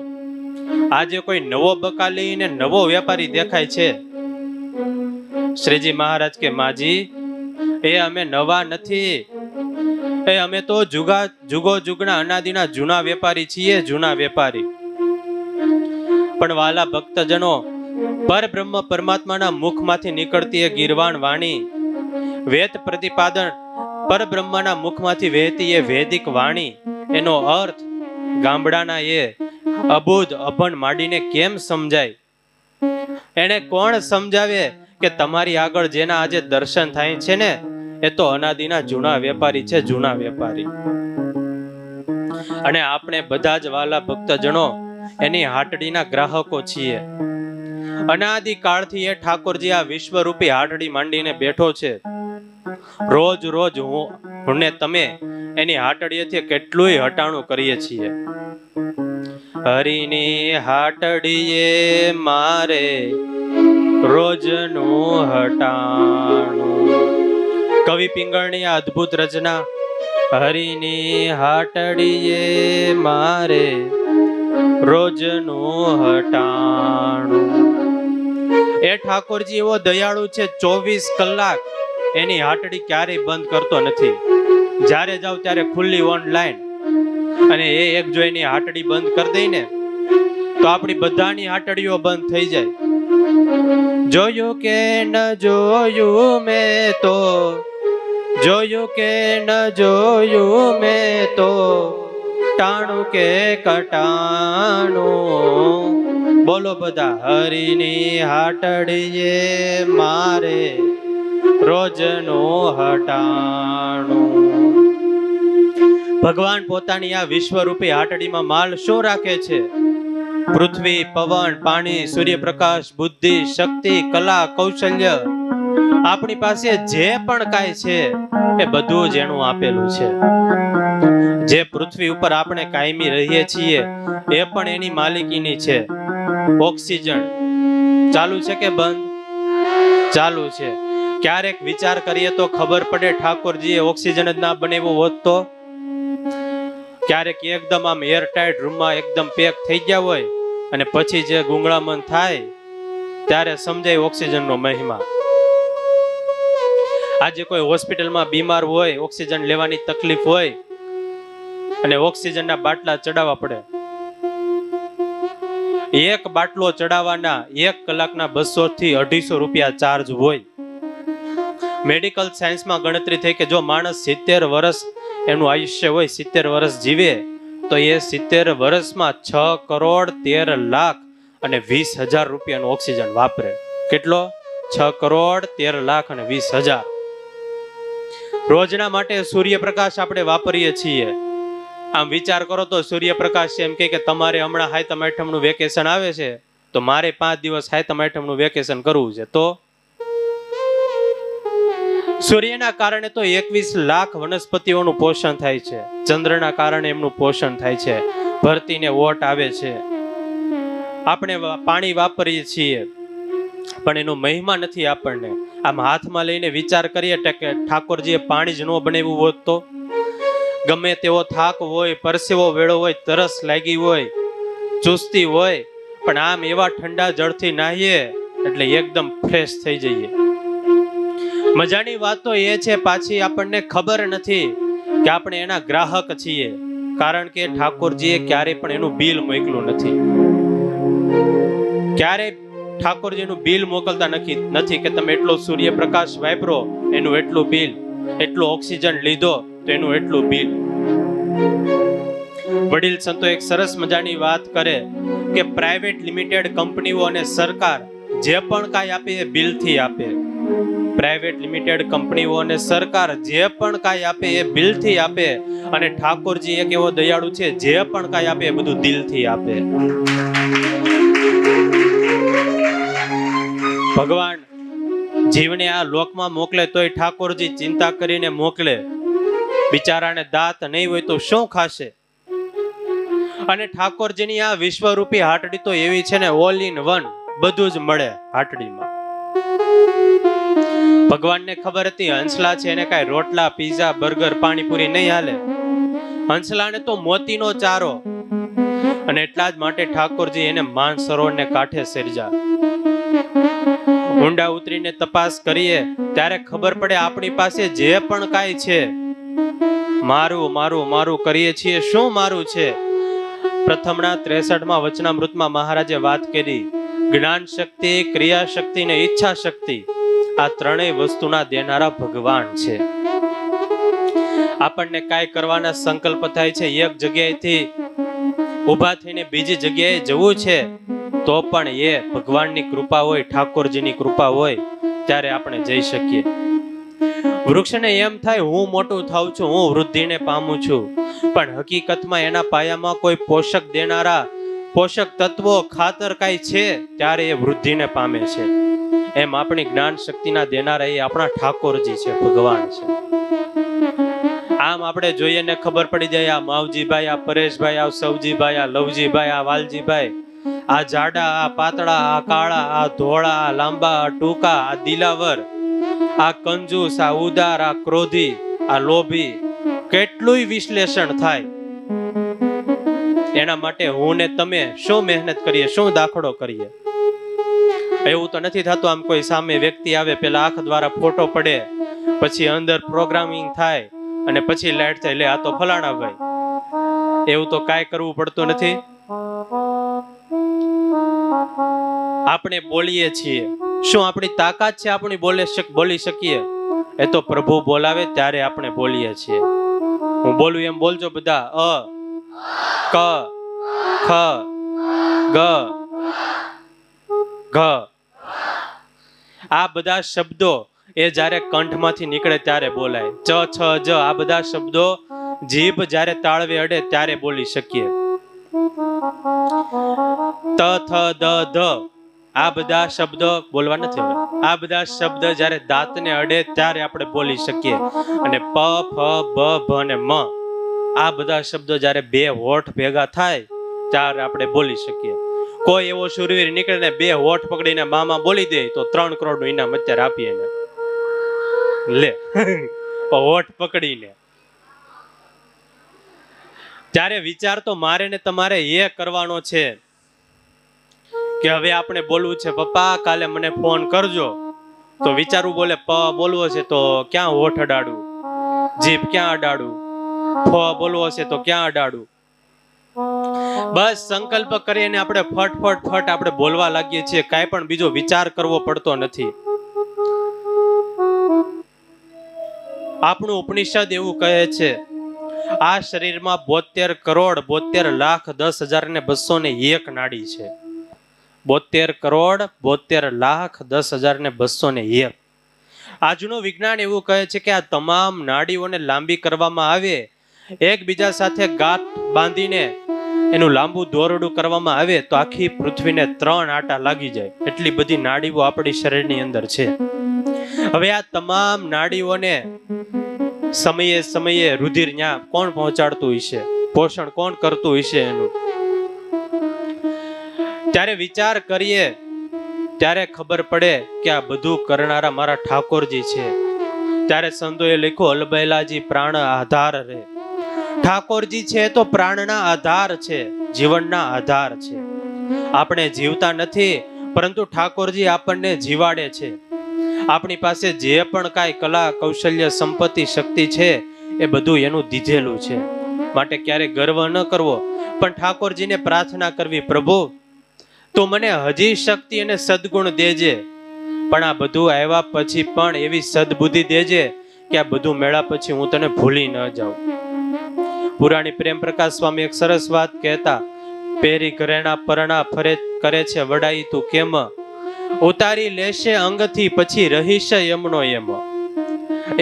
આજે કોઈ નવો બકાલી ને નવો વેપારી દેખાય છે. શ્રીજી મહારાજ કે, માજી, એ અમે નવા નથી, એ અમે તો જુગો જુગના અનાદિના જૂના વેપારી છીએ, જૂના વેપારી. પણ વાલા ભક્તજનો, પરબ્રહ્મ પરમાત્માના મુખમાંથી નીકળતી એ ગીરવાણ વાણી, વેદ પ્રતિપાદન પરબ્રહ્મના મુખમાંથી વહેતી એ વૈદિક વાણી, એનો અર્થ ગામડાના એ અબુધ અભણ માંડીને કેમ સમજાય? એને કોણ સમજાવે કે તમારી આગળ જેના આજે દર્શન થાય છે ને, એ તો અનાદિના જૂના વેપારી છે, જૂના વેપારી. અને આપણે બધા જ વાલા ભક્તજનો એની હાટડીના ગ્રાહકો છીએ. અનાદિ કાળથી એ ઠાકોરજી આ વિશ્વરૂપી હાટડી માંડીને બેઠો છે. રોજ હું ને તમે એની હાટડીએથી કેટલુંય હટાણું કરીએ છીએ. હરિની હાટડીએ મારે રોજનું હટાણું. કવિ પિંગળની આ અદ્ભુત રચના. હરિની હાટડીએ મારે રોજનું હટાણું. એ ઠાકોરજી એવો દયાળુ છે, 24 કલાક એની હાટડી ક્યારેય બંધ કરતો નથી. જ્યારે જાવ ત્યારે ખુલ્લી ઓનલાઈન. અને એ એક જો એની હાટડી બંધ કરી દઈ ને, તો આપણી બધાની હાટડીઓ બંધ થઈ જાય. જોયું કે ન જોયું મેં તો, જોયું કે ન જોયું મેં તો, ટાણું કે કટાણું. બોલો બધા, હરિની હાટડીએ મારે રોજનું હટાણું. ભગવાન પોતાની આ વિશ્વરૂપી હાટડીમાં માલ શું રાખે છે? પૃથ્વી, પવન, પાણી, સૂર્યપ્રકાશ, બુદ્ધિ, શક્તિ, કલા, કૌશલ્ય. આપણી પાસે જે પણ કાંઈ છે એ બધું જ એનું આપેલું છે. જે પૃથ્વી ઉપર આપણે કાયમી રહીએ છીએ એ પણ એની માલિકીની છે. ઓક્સિજન ચાલુ છે કે બંધ? ચાલુ છે. ક્યારેક વિચાર કરીએ તો ખબર પડે ઠાકોરજીએ ઓક્સિજન જ ના બનાવ્યો હોત તો? ક્યારેક એકદમ આમ એરટાઇટ રૂમમાં એકદમ પેક થઈ ગયા હોય અને પછી જે ગુંગળામણ થાય ત્યારે સમજાય ઓક્સિજનનો મહિમા. આજે કોઈ હોસ્પિટલમાં બીમાર હોય, ઓક્સિજન લેવાની તકલીફ હોય અને ઓક્સિજનના બાટલા ચડાવવા પડે. એક બાટલો ચડાવવાના 1 કલાકના 200 થી 250 રૂપિયા ચાર્જ હોય. મેડિકલ સાયન્સમાં ગણતરી થઈ કે જો માણસ 70 વર્ષ એનું આયુષ્ય હોય, 70 વર્ષ જીવે, તો એ 70 વર્ષમાં 6,13,20,000 રૂપિયાનો ઓક્સિજન વાપરે. કેટલો? 6,13,20,000. રોજના માટે સૂર્યપ્રકાશ આપણે વાપરીએ છીએ. આમ વિચાર કરો તો સૂર્યપ્રકાશ એમ કે તમારે હમણાં હાયતમ આઠમનું વેકેશન આવે છે તો મારે 5 દિવસ હાયતમ આઠમનું વેકેશન કરવું છે, તો સૂર્યના કારણે તો 21 લાખ વનસ્પતિઓનું પોષણ થાય છે. ચંદ્રના કારણે એમનું પોષણ થાય છે. ભરતીને વોટ આવે છે. આપણે પાણી વાપરીએ છીએ પણ એનો મહિમા નથી આપણને. આમ હાથમાં લઈને વિચાર કરીએ કે ઠાકોરજીએ પાણી જ ન બનાવ્યું હોત તો, ગમે તેવો થાક હોય, પરસેવો વેળો હોય, તરસ લાગી હોય, ચુસ્તી હોય, પણ આમ એવા ઠંડા જળથી નાહીએ એટલે એકદમ ફ્રેશ થઈ જઈએ. મજાની વાત તો એ છે, પાછી આપણને ખબર નથી કે આપણે એના ગ્રાહક છીએ, કારણ કે ઠાકોરજીએ ક્યારે પણ એનું બિલ મોકલ્યું નથી. ક્યારે ઠાકોરજીનું બિલ મોકલતા નથી કે તમે એટલો સૂર્યપ્રકાશ વાપરો એનું એટલું બિલ, એટલો ઓક્સિજન લીધો તો એનું એટલું બિલ. વડીલ સંતો એક સરસ મજાની વાત કરે કે પ્રાઇવેટ લિમિટેડ કંપનીઓ અને સરકાર જે પણ કાંઈ આપે એ બિલથી આપે. પ્રાઇવેટ લિમિટેડ કંપનીઓ અને સરકાર જે પણ કાંઈ આપે એ બિલથી આપે, અને ઠાકોરજી એક એવો દયાળુ છે જે પણ કાંઈ આપે એ બધું દિલથી આપે. ભગવાન જીવને આ લોકમાં મોકલે તોય ઠાકોરજી ચિંતા કરીને મોકલે. બિચારાને દાંત નહીં હોય તો શું ખાશે? અને ઠાકોરજીની આ વિશ્વરૂપી હાટડી તો એવી છે ને, ઓલ ઇન વન, બધું જ મળે હાટડીમાં. ભગવાનને ખબર હતી હંસલા છે એને કાંઈ રોટલા, પીઝા, બર્ગર, પાણીપુરી નહીં હાલે. હંસલાને તો મોતીનો ચારો, અને એટલા જ માટે ઠાકોરજી એને માનસરોવરને કાંઠે સર્જા. ઊંડા ઉતરીને તપાસ કરીએ ત્યારે ખબર પડે આપણી પાસે જે પણ કાંઈ છે, મારું મારું મારું કરીએ છીએ. શું મારું છે? પ્રથમના 63માં વચનામૃતમાં મહારાજે વાત કરી, જ્ઞાન શક્તિ, ક્રિયા શક્તિ ને ઈચ્છા શક્તિ, આ ત્રણેય વસ્તુના દેનારા ભગવાન છે. આપણને કાંઈ કરવાના સંકલ્પ થાય છે, એક જગ્યાએથી ઊભા થઈને બીજી જગ્યાએ જવું છે, તો પણ એ ભગવાનની કૃપા હોય, ઠાકોરજીની કૃપા હોય ત્યારે આપણે જઈ શકીએ. વૃક્ષને એમ થાય હું મોટું થાઉં છું, હું વૃદ્ધિને પામું છું, પણ હકીકતમાં એના પાયામાં કોઈ પોષક દેનારા, પોષક તત્વો, ખાતર કાંઈ છે ત્યારે એ વૃદ્ધિને પામે છે. એમ આપણી જ્ઞાન શક્તિના દેનારા એ આપણા ઠાકોરજી છે, ભગવાન છે. આમ આપણે જોઈએ ને ખબર પડી જાય, આ માવજીભાઈ, આ પરેશભાઈ, આ સવજીભાઈ, આ લવજીભાઈ, આ વાલજીભાઈ, આ જાડા, આ પાતળા, આ કાળા, આ ધોળા, આ લાંબા, આ ટૂંકા, આ દિલાવર, આ કંજૂસ, આ ઉદાર, આ ક્રોધી, આ લોભી, કેટલુંય વિશ્લેષણ થાય. એના માટે હું ને તમે શું મહેનત કરીએ, શું દાખલો કરીએ? એવું તો નથી થતું આમ કોઈ સામે વ્યક્તિ આવે, પેલા આંખ દ્વારા ફોટો પડે, પછી અંદર પ્રોગ્રામિંગ થાય અને પછી લાઈટ થાય, લે આ તો ફલાણા ભાઈ. એવું તો કાંઈ કરવું પડતું નથી. આપણે બોલીએ છીએ, શું આપણી તાકાત છે આપણી બોલી શકીએ? એ તો પ્રભુ બોલાવે ત્યારે આપણે બોલીએ છીએ. હું બોલું એમ બોલજો બધા. અ, ક, ખ, ગ, ઘ. આ બધા શબ્દો એ જ્યારે કંઠમાંથી નીકળે ત્યારે બોલાય. ચ, છ, જ, આ બધા શબ્દો જીભ જ્યારે તાળવે અડે ત્યારે બોલી શકીએ. ત, થ, દ, ધ, આ બધા શબ્દો બોલવા નથી હવે. આ બધા શબ્દ જ્યારે દાંતને અડે ત્યારે આપણે બોલી શકીએ. અને પ, ફ, બ, ભ અને મ, આ બધા શબ્દો જ્યારે બે હોઠ ભેગા થાય ત્યારે આપણે બોલી શકીએ. કોઈ એવો શૂરવીર નીકળે ને બે હોઠ પકડીને મામા બોલી દે તો 3 કરોડનું ઇનામ અત્યારે આપીએ ને. લે હોઠ પકડીને. ત્યારે વિચાર તો મારે ને તમારે એ કરવાનો છે કે હવે આપણે બોલવું છે, પપ્પા કાલે મને ફોન કરજો, તો વિચારવું બોલે પ બોલવો છે તો ક્યાં હોઠ અડાડું, જીભ ક્યાં અડાડું, ફ બોલવો છે તો ક્યાં અડાડું. બસ સંકલ્પ કરીને આપણે ફટ આપણે બોલવા લાગીએ છીએ, કાંઈ પણ બીજો વિચાર કરવો પડતો નથી. આપણું ઉપનિષદ એવું કહે છે, આ શરીરમાં 72 કરોડ 72 લાખ 10,201 નાડી છે. 72 કરોડ 72 લાખ 10,201. આજનું વિજ્ઞાન એવું કહે છે કે આ તમામ નાડીઓને લાંબી કરવામાં આવે, એકબીજા સાથે ગાંઠ બાંધીને એનું લાંબુ દોરડું કરવામાં આવે તો આખી પૃથ્વીને 3 આંટા લાગી જાય, એટલી બધી નાડીઓ આપણી શરીરની અંદર છે. હવે આ તમામ નાડીઓને સમયે સમયે રુધિર ન્યા કોણ પહોંચાડતું હશે, પોષણ કોણ કરતું હશે એનું? ત્યારે વિચાર કરીએ ત્યારે ખબર પડે કે આ બધું કરનારા મારા ઠાકોરજી છે. ત્યારે સંતોએ લખ્યું, અલબેલાજી પ્રાણ આધાર રે. ઠાકોરજી છે તો પ્રાણના આધાર છે, જીવનના આધાર છે. આપણે જીવતા નથી, પરંતુ ઠાકોરજી આપણને જીવાડે છે. આપણી પાસે જે પણ કાંઈ કલા કૌશલ્ય સંપત્તિ શક્તિ છે એ બધું એનું દીધેલું છે. માટે ક્યારે ગર્વ ન કરવો, પણ ઠાકોરજીને પ્રાર્થના કરવી, પ્રભુ તું મને હજી શક્તિ અને સદગુણ દેજે, પણ આ બધું આવ્યા પછી પણ એવી સદબુદ્ધિ દેજે કે આ બધું મેળા પછી હું તને ભૂલી ન જાઉં. પુરાણી પ્રેમ પ્રકાશ સ્વામી એક સરસ વાત કહેતા, પેરી ઘરેણા પરણા ફરે કરે છે વડાઈ તું કેમ, ઉતારી લેશે અંગથી પછી રહીશ એમનો એમ.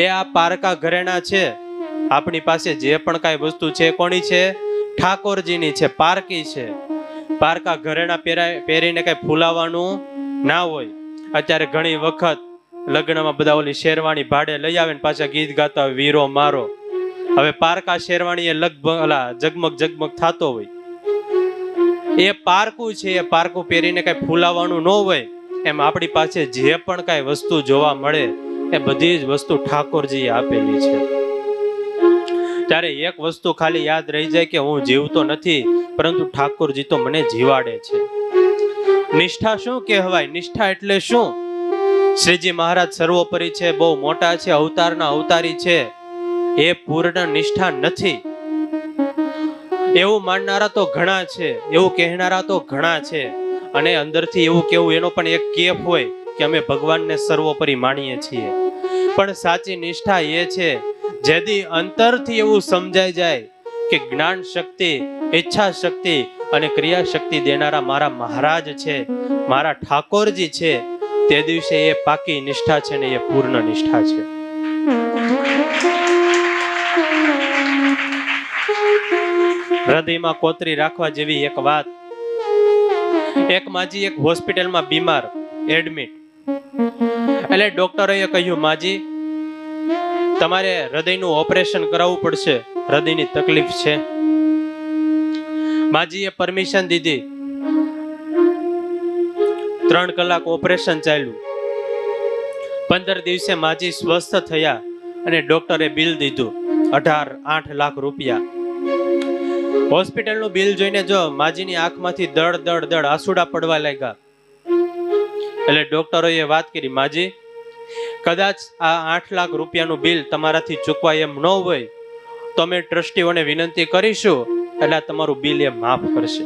એ આ પારકા ઘરેણા છે, આપણી પાસે જે પણ કાંઈ વસ્તુ છે કોની છે? ઠાકોરજીની છે, પારકી છે. પારકા ઘરેણા પહેરીને કઈ ફૂલાવાનું ના હોય. અત્યારે ઘણી વખત લગ્નમાં બધા ઓલી શેરવાણી ભાડે લઈ આવે ને પાછા ગીત ગાતા હોય, વીરો મારો. હવે પારકા શેરવાણી એ જગમગ જગમગ થતો હોય, એ પારકું છે. એ પારકું પહેરીને કઈ ફૂલાવાનું ન હોય. એમ આપણી પાસે જે પણ કઈ વસ્તુ જોવા મળે એ બધી જ વસ્તુ ઠાકોરજીએ આપેલી છે. ત્યારે એક વસ્તુ ખાલી યાદ રહી જાય કે હું જીવતો નથી, પરંતુ ઠાકોરજી તો મને જીવાડે છે. નિષ્ઠા શું કહેવાય? નિષ્ઠા એટલે શું? શ્રીજી મહારાજ સર્વોપરી છે, બહુ મોટા છે, અવતારના અવતારી છે. એ પૂર્ણ નિષ્ઠા નથી. એવું માનનારા તો ઘણા છે, એવું કહેનારા તો ઘણા છે, અને અંદરથી એવું કેવું એનો પણ એક કેફ હોય કે અમે ભગવાનને સર્વોપરી માનીએ છીએ. પણ સાચી નિષ્ઠા એ છે જેથી અંતરથી એવું સમજાઈ જાય કે જ્ઞાન શક્તિ, ઈચ્છા શક્તિ અને ક્રિયા શક્તિ દેનારા મારા મહારાજ છે, મારા ઠાકોરજી છે. તે દિવસે એ પાકી નિષ્ઠા છે ને એ પૂર્ણ નિષ્ઠા છે. હૃદયમાં કોતરી રાખવા જેવી એક વાત. એક માજી એક હોસ્પિટલમાં બીમાર એડમિટ, એટલે ડોક્ટરોએ કહ્યું, માજી તમારે હૃદયનું ઓપરેશન કરાવવું પડશે, હૃદયની તકલીફ છે. માજીએ પરમિશન દીધી. 3 કલાક ઓપરેશન ચાલ્યું. 15 દિવસે માજી સ્વસ્થ થયા અને ડોક્ટરે બિલ દીધું 8 લાખ રૂપિયા. હોસ્પિટલનું બિલ જોઈને જો માજીની આંખમાંથી દડ આંસુડા પડવા લાગ્યા. એટલે ડોક્ટરોએ વાત કરી, માજી કદાચ આ 8 લાખ રૂપિયાનું બિલ તમારાથી ચૂકવાય એમ ન હોય તો અમે ટ્રસ્ટીઓને વિનંતી કરીશું, એટલે તમારું બિલ એ માફ કરશે.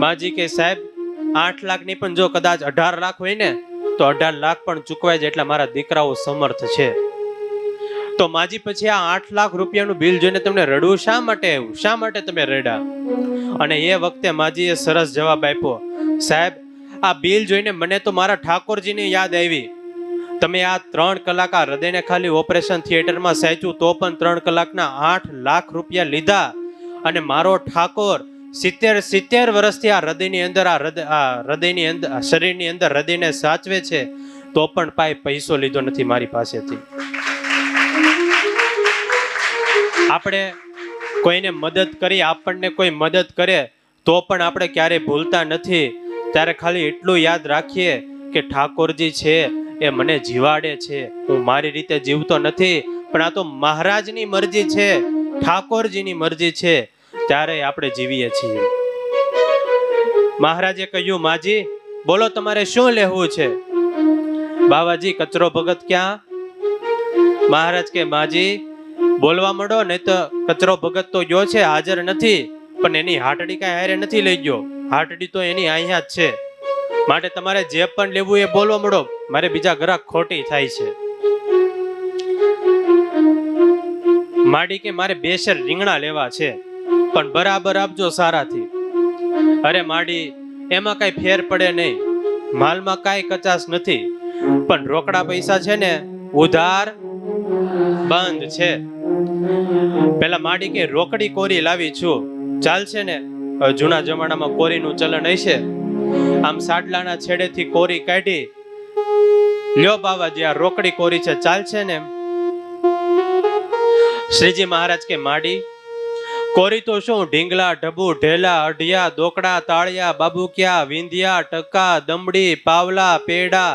માજી કે સાહેબ 8 લાખ ની પણ જો કદાચ 18 લાખ હોય ને તો 18 લાખ પણ ચૂકવાય જાય, એટલે મારા દીકરાઓ સમર્થ છે. તો માજી પછી આ 8 લાખ રૂપિયાનું બિલ જોઈને તમને રડવું શા માટે આવ્યું? શા માટે તમે રડ્યા? અને એ વખતે માજીએ સરસ જવાબ આપ્યો, સાહેબ આ બિલ જોઈને મને તો મારા ઠાકોરજીની યાદ આવી. તમે આ 3 કલાક આ હૃદયને ખાલી ઓપરેશન થિયેટરમાં સાચ્યું તો પણ 3 કલાકના 8 લાખ રૂપિયા લીધા, અને મારો ઠાકોર 70 વર્ષથી આ હૃદયની અંદર હૃદયની અંદર શરીરની અંદર હૃદયને સાચવે છે, તો પણ પૈસો લીધો નથી મારી પાસેથી. આપણે કોઈને મદદ કરી, આપણને કોઈ મદદ કરે તો પણ આપણે ક્યારેય ભૂલતા નથી. ત્યારે ખાલી એટલું યાદ રાખીએ કે ઠાકોરજી છે એ મને જીવાડે છે, હું મારી રીતે જીવતો નથી, પણ આ તો મહારાજની મરજી છે, ઠાકોરજીની મરજી છે, ત્યારે આપણે જીવીએ છીએ. મહારાજે કહ્યું, માજી બોલો તમારે શું લેવું છે? બાવાજી કચરો ભગત ક્યાં? મહારાજ કે માજી બોલવા માંડો, નહીં તો કચરો ભગત તો ગયો છે, હાજર નથી, પણ એની હાટડી કાંઈ હારે નથી લઈ ગયો, હાટડી તો એની અહીંયા જ છે. માટે તમારે જે પણ લેવું એ બોલવા માંડો, મારે બીજા ગ્રાહક ખોટી થાય છે. માડી કે મારે 2 શેર રીંગણા લેવા છે, પણ બરાબર આપજો સારાથી. અરે માડી એમાં કઈ ફેર પડે નહીં, માલમાં કાંઈ કચાશ નથી, પણ રોકડા પૈસા છે ને ઉધાર બંધ છે. પેલા માડી કે રોકડી કોરી લાવી છું, ચાલશે ને? જૂના જમાનામાં કોરીનું ચલણ હશે. આમ સાડલાના છેડેથી કોરી કાઢી, લ્યો બાવાજી આ રોકડી કોરી છે, ચાલશે ને? શ્રીજી મહારાજ કે માડી, કોરી તો શું, ઢીંગલા, ઢબુ, ઢેલા, અઢિયા, દોકડા, તાળિયા, બાબુકિયા, વિંધિયા, ટકા, દમડી, પાવલા, પેડા,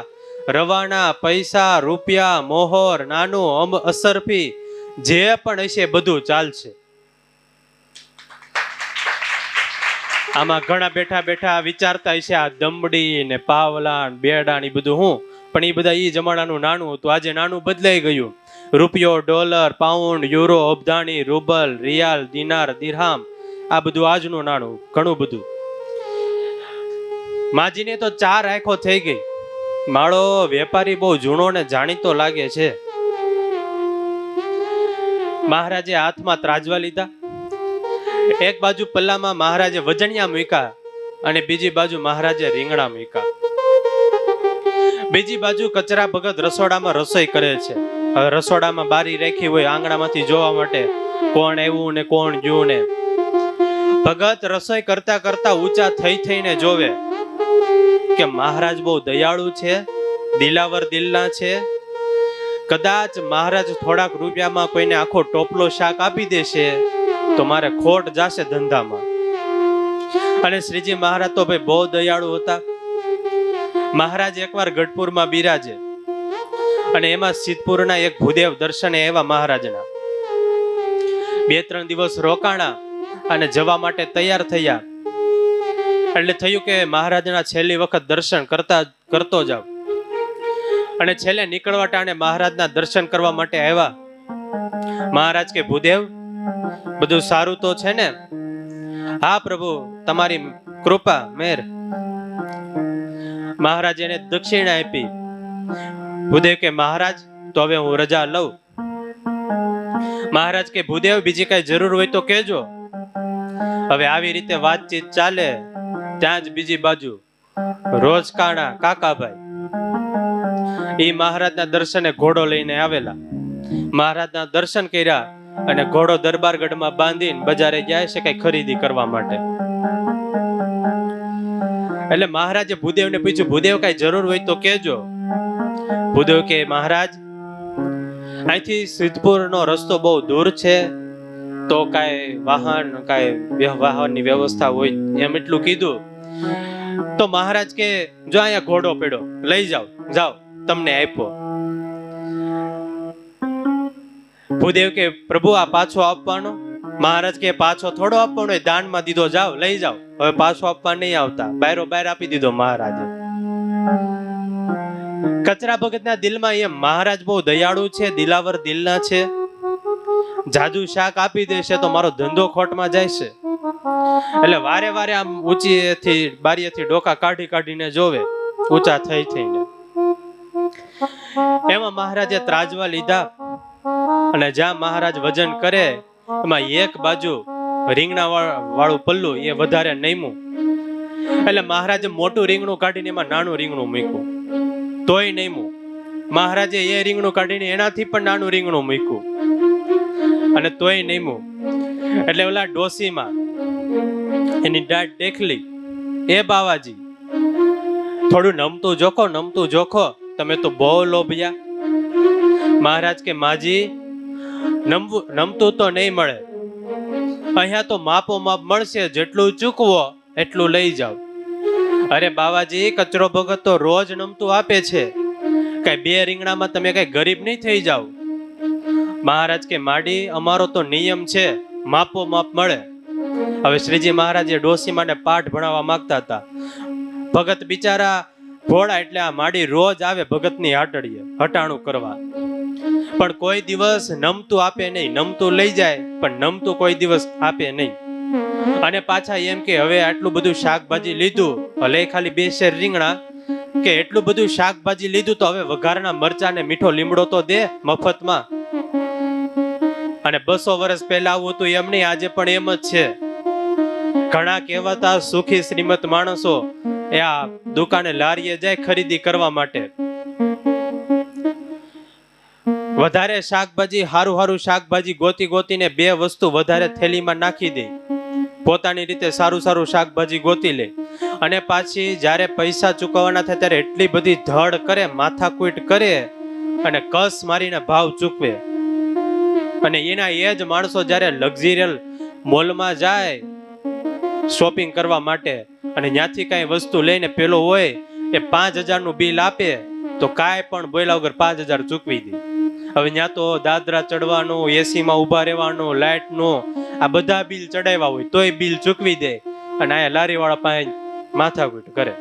રવાના, પૈસા, રૂપિયા, મોહર, નાનું, અસરફી, જે પણ હશે બધું ચાલશે. આમાં ઘણા બેઠા બેઠા વિચારતા હશે આ દમડી ને પાવલા ને બેડા ને બધું હું, પણ એ બધા એ જમાનાનું નાણું હતું. આજે નાણું બદલાઈ ગયું. રૂપિયો, ડોલર, પાઉન્ડ, યુરો, અબદાણી, રૂબલ, રિયાલ, દિનાર, દિરહામ, આ બધું આજનું નાણું. ઘણું બધું. માજીને તો 4 આંખો થઈ ગઈ. માળો વેપારી બહુ જૂનો ને જાણીતો લાગે છે. મહારાજે હાથમાં ત્રાજવા લીધા. એક બાજુ પલ્લામાં મહારાજે વજણિયા મૂક્યા અને બીજી બાજુ મહારાજે રીંગણા મૂક્યા. બીજી બાજુ કચરા ભગત રસોડામાં રસોઈ કરે છે. હવે રસોડામાં બારી રાખી હોય આંગણામાંથી જોવા માટે કોણ આવ્યું ને કોણ ગયું ને. ભગત રસોઈ કરતા કરતા ઊંચા થઈને જોવે કે મહારાજ બહુ દયાળુ છે, દિલાવર દિલના છે. કદાચ મહારાજ થોડાક રૂપિયામાં કોઈને આખો ટોપલો શાક આપી દેશે તો મારે ખોટ જાશે ધંધામાં. અને શ્રીજી મહારાજ તો ભાઈ બહુ દયાળુ હતા. મહારાજ એકવાર ગઢપુરમાં બિરાજે અને એમાં સિદ્ધપુરના એક ભૂદેવ દર્શને એવા મહારાજના 2-3 દિવસ રોકાણા અને જવા માટે તૈયાર થયા. એટલે થયું કે મહારાજના છેલ્લી વખત દર્શન કરતો જાવ. અને છેલ્લે નીકળવા ટાણે મહારાજના દર્શન કરવા માટે આવ્યા. મહારાજ કે ભૂદેવ બધું સારું તો છે ને? હા પ્રભુ, તમારી કૃપા મેર. મહારાજ એને દક્ષિણા આપી. ભૂદેવ કે મહારાજ તો હવે હું રજા લઉં. મહારાજ કે ભૂદેવ બીજી કઈ જરૂર હોય તો કહેજો. હવે આવી રીતે વાતચીત ચાલે ત્યાં જ બીજી બાજુ રોજકાણા કાકાભાઈ એ મહારાજના દર્શને ઘોડો લઈને આવેલા. મહારાજના દર્શન કર્યા અને ઘોડો દરબારગઢમાં બાંધીને બજારે જાય છે કઈ ખરીદી કરવા માટે. એટલે મહારાજે ભૂદેવને પૂછ્યું, ભૂદેવ કઈ જરૂર હોય તો કહેજો. ભૂદેવ કે મહારાજ અહીંથી સિદ્ધપુરનો રસ્તો બહુ દૂર છે, તો કાંઈ વાહનની વ્યવસ્થા હોય એમ એટલું કીધું. તો મહારાજ કે જો અહીંયા ઘોડો પડ્યો, લઈ જાઓ તમને આપ્યો. ભૂદેવ કે પ્રભુ આ પાછો આપવાનો? મહારાજ કે પાછો થોડો આપવાનો, દાનમાં દીધો, જાઓ લઈ જાઓ. હવે પાછો આપવા નહીં આવતા, બાયરો બાયર આપી દીધો મહારાજે. કચરા ભગતના દિલમાં એમ મહારાજ બહુ દયાળુ છે, દિલાવર દિલના છે. જાદુ શાક આપી દેશે તો મારો ધંધો ખોટમાં જાય છે. એટલે વારે વારે આમ ઊંચીથી બારીએથી ડોકા કાઢીને જોવે, ઊંચા થઈને. એમાં મહારાજે ત્રાજવા લીધા અને જ્યાં મહારાજ વજન કરે એમાં એક બાજુ રીંગણા વાળું પલ્લું એ વધારે નમ્યું. એટલે મહારાજે મોટું રીંગણું કાઢીને એમાં નાનું રીંગણું મૂક્યું, તોય નમ્યું. મહારાજે એ રીંગણું કાઢીને એનાથી પણ નાનું રીંગણું મૂક્યું અને તોય નમ્યું. એટલે ઓલા ડોસીમાં એની દાઢ દેખલી, એ બાવાજી થોડું નમતું જોખો, તમે તો બહુ લોભિયા. મહારાજ કે માજી નમતું તો નહીં મળે, અહીંયા તો માપો માપ મળશે, જેટલું ચૂકવો એટલું લઈ જાઓ. અરે બાવાજી કચરો ભગત તો રોજ નમતું આપે છે, કઈ 2 રીંગણામાં તમે કઈ ગરીબ નહીં થઈ જાઓ. મહારાજ કે માડી અમારો તો નિયમ છે, માપો માપ મળે. હવે શ્રીજી મહારાજે ડોસીમાને પાઠ ભણાવવા માંગતા હતા. ભગત બિચારા ભોળા એટલે આ માડી રોજ આવે ભગતની હાટડીએ હટાણું કરવા, પણ કોઈ દિવસ નમતું આપે નહીં. નમતું લઈ જાય પણ નમતું કોઈ દિવસ આપે નહીં. અને પાછા એમ કે હવે આટલું બધું શાકભાજી લીધું, ભલે ખાલી 2 શેર રીંગણા, કે એટલું બધું શાકભાજી લીધું તો હવે વઘારના મરચા ને મીઠો લીમડો તો દે મફતમાં. અને 200 વર્ષ પહેલા આવું હતું એમ નહીં, આજે પણ એમ જ છે. ઘણા કહેવાતા સુખી શ્રીમંત માણસો એ આ દુકાને લારીએ જાય ખરીદી કરવા માટે, વધારે શાકભાજી હારું શાકભાજી ગોતીને બે વસ્તુ વધારે થેલીમાં નાખી દે, પોતાની રીતે સારું શાકભાજી ગોતી લે, અને પાછી જ્યારે પૈસા ચૂકવવાના થાય ત્યારે એટલી બધી ધડ કરે, માથાકૂટ કરે અને કસ મારીને ભાવ ચૂકવે. અને એના એ જ માણસો જ્યારે લક્ઝરિયલ મોલમાં જાય શોપિંગ કરવા માટે અને ત્યાંથી કાંઈ વસ્તુ લઈને પેલો હોય એ 5,000 નું બિલ આપે તો કાંઈ પણ બોલ્યા વગર 5,000 ચૂકવી દે. હવે ત્યાં તો દાદરા ચડવાનું, એસી માં ઉભા રહેવાનું, લાઇટ નું આ બધા બિલ ચડાવ્યા હોય તોય બિલ ચૂકવી દે, અને આ લારી વાળા પાસે માથાકૂટ કરે.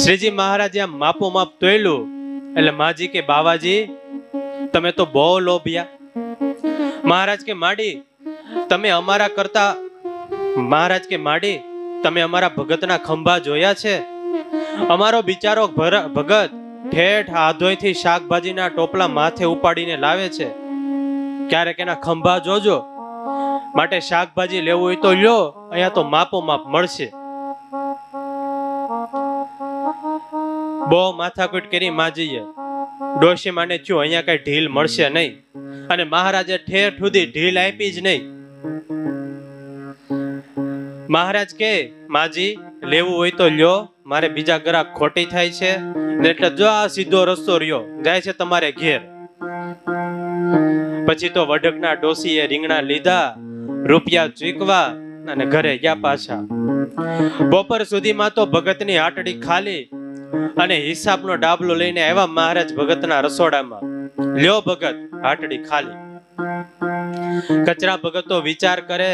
શ્રીજી મહારાજે આમ માપો માપ તોયલું એટલે માજી કે બાવાજી તમે તો બહુ લોભિયા. મહારાજ કે માડી તમે અમારા કરતા, મહારાજ કે માડી તમે અમારા ભગતના ખંભા જોયા છે? અમારો બિચારો ભગત ઠેઠ હાથોયથી શાકભાજીના ટોપલા માથે ઉપાડીને લાવે છે, ક્યારેક એના ખંભા જોજો. માટે શાકભાજી લેવું હોય તો લ્યો, અહીંયા તો માપો માપ મળશે. બહુ માથાકૂટ કરી માજીએ. ડોશી માને થયું અહીંયા કઈ ઢીલ મળશે નહીં, અને મહારાજે ઠેઠ સુધી ઢીલ આપી જ નહીં. મહારાજ કે માજી લેવું હોય તો લ્યો, મારે બીજા ગ્રાહક ખોટી થાય છે ને એટલે જો આ સીધો રસ્તો રહ્યો જાય છે તમારે ઘેર. પછી તો વઢકના ડોશીએ રીંગણા લીધા, રૂપિયા ચૂકવા અને ઘરે ગયા પાછા. બપોર સુધીમાં તો ભગતની આટડી ખાલી અને હિસાબનો ડાબલો લઈને આવ્યા મહારાજ ભગતના રસોડામાં. લ્યો ભગત આટડી ખાલી. કચરા ભગત તો વિચાર કરે,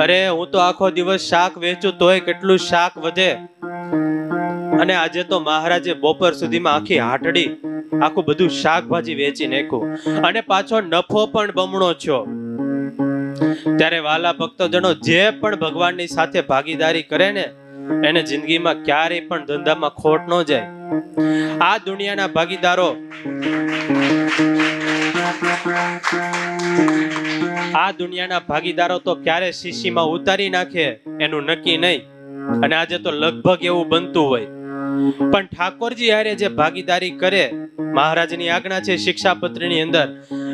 અરે હું તો આખો દિવસ શાક વેચું તોય કેટલું શાક વધે, અને આજે તો મહારાજે બપોર સુધીમાં આખી હાટડી આખું બધું શાકભાજી વેચી નાખ્યું, અને પાછો નફો પણ બમણો થયો. ત્યારે વાલા ભક્તજનો જે પણ ભગવાનની સાથે ભાગીદારી કરે ને એને જિંદગીમાં ક્યારેય પણ ધંધામાં ખોટ ન જાય. આ દુનિયાના ભાગીદારો તો ક્યારે શીશીમાં ઉતારી નાખે એનું નક્કી નહીં, અને આજે તો લગભગ એવું બનતું હોય. પણ ઠાકોરજી હારે જે ભાગીદારી કરે, મહારાજની આજ્ઞા છે શિક્ષાપત્રીની અંદર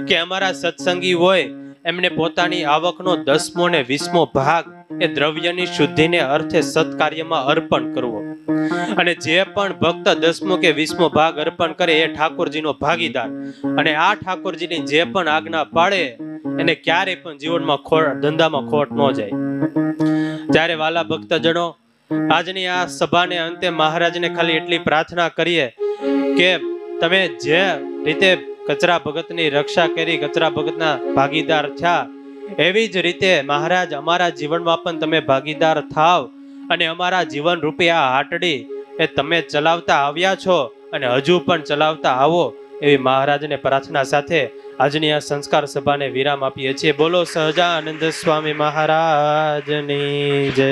કે અમારા સત્સંગી હોય એમને પોતાની આવકનો 10મો ને 20મો ભાગ એ દ્રવ્યની શુદ્ધિને અર્થે સત્કાર્યમાં અર્પણ કરવો, અને જે પણ ભક્ત 10મો કે 20મો ભાગ અર્પણ કરે એ ઠાકોરજીનો ભાગીદાર. અને આ ઠાકોરજીની જે પણ આજ્ઞા પાળે એને ક્યારેય પણ જીવનમાં ધંધામાં ખોટ ન જાય. ત્યારે વાલા ભક્તજનો આજની આ સભાને અંતે મહારાજને ખાલી એટલી પ્રાર્થના કરીએ કે તમે જે રીતે કચરા ભગતની રક્ષા કરી, કચરા ભગતના ભાગીદાર થયા, એવી જ રીતે મહારાજ અમારા જીવનમાં પણ તમે ભાગીદાર થાવ, અને અમારા જીવન રૂપી આ હાટડી એ તમે ચલાવતા આવ્યા છો અને હજુ પણ ચલાવતા આવો, એવી મહારાજને પ્રાર્થના સાથે આજની આ સંસ્કાર સભાને વિરામ આપીએ છીએ. બોલો સહજાનંદ સ્વામી મહારાજની જય.